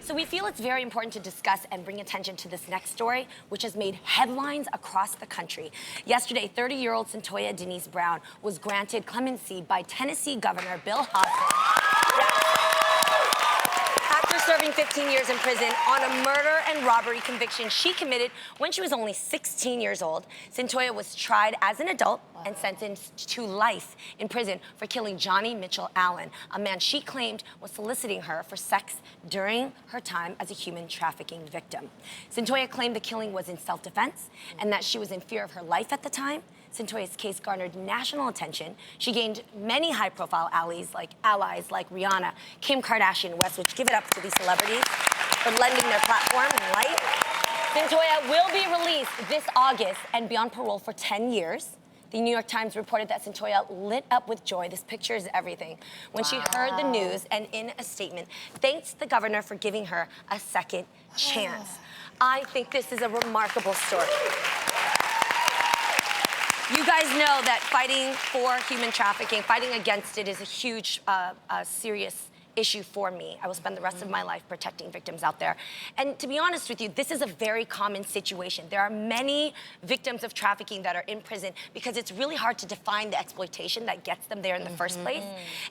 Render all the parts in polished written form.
So we feel it's very important to discuss and bring attention to this next story, which has made headlines across the country. Yesterday, 30-year-old Cyntoia Brown was granted clemency by Tennessee Governor Bill Hosmer. After serving 15 years in prison on a murder and robbery conviction she committed when she was only 16 years old, Cyntoia was tried as an adult and sentenced to life in prison for killing Johnny Mitchell Allen, a man she claimed was soliciting her for sex during her time as a human trafficking victim. Cyntoia claimed the killing was in self-defense and that she was in fear of her life at the time. Cyntoia's case garnered national attention. She gained many high-profile allies like Rihanna, Kim Kardashian, and Westwood. Give it up to these celebrities for lending their platform and light. Cyntoia will be released this August and be on parole for 10 years. The New York Times reported that Cyntoia lit up with joy. This picture is everything. When she heard the news and in a statement, thanks the governor for giving her a second chance. I think this is a remarkable story. You guys know that fighting for human trafficking, fighting against it is a huge, serious issue for me. I will spend the rest of my life protecting victims out there. And to be honest with you, this is a very common situation. There are many victims of trafficking that are in prison because it's really hard to define the exploitation that gets them there in the first place.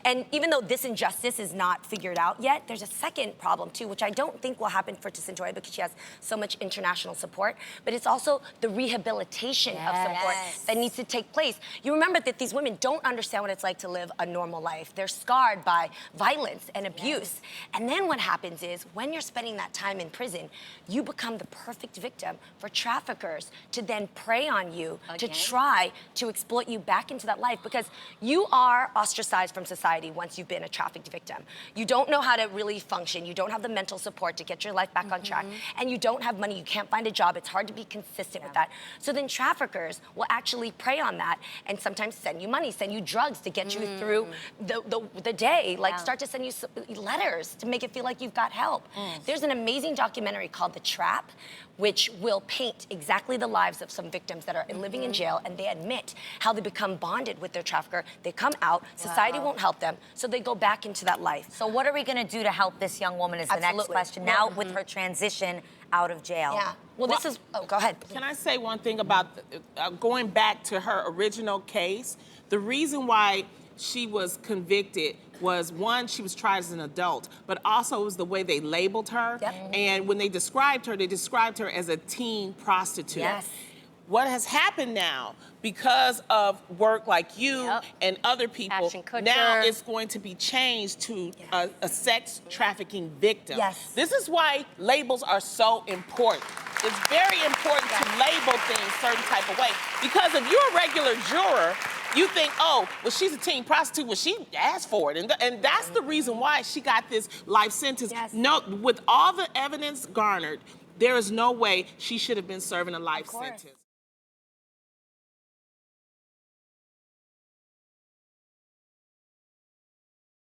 And even though this injustice is not figured out yet, there's a second problem too, which I don't think will happen for Cyntoia because she has so much international support, but it's also the rehabilitation of support that needs to take place. You remember that these women don't understand what it's like to live a normal life. They're scarred by violence and abuse. And then what happens is, when you're spending that time in prison, you become the perfect victim for traffickers to then prey on you, to try to exploit you back into that life, because you are ostracized from society once you've been a trafficked victim. You don't know how to really function. You don't have the mental support to get your life back on track. And you don't have money. You can't find a job. It's hard to be consistent with that. So then traffickers will actually prey on that and sometimes send you money, send you drugs to get you through the day, like start to send you letters to make it feel like you've got help. There's an amazing documentary called The Trap, which will paint exactly the lives of some victims that are living in jail, and they admit how they become bonded with their trafficker. They come out, society won't help them, so they go back into that life. So what are we gonna do to help this young woman is the next question. Now with her transition out of jail. Yeah. Well, this is, go ahead. Can I say one thing about going back to her original case? The reason why she was convicted was, one, she was tried as an adult, but also it was the way they labeled her. And when they described her as a teen prostitute. What has happened now, because of work like you and other people, now it's going to be changed to a sex trafficking victim. This is why labels are so important. It's very important to label things a certain type of way, because if you're a regular juror, you think, oh, well, she's a teen prostitute. Well, she asked for it. And that's the reason why she got this life sentence. No, with all the evidence garnered, there is no way she should have been serving a life sentence.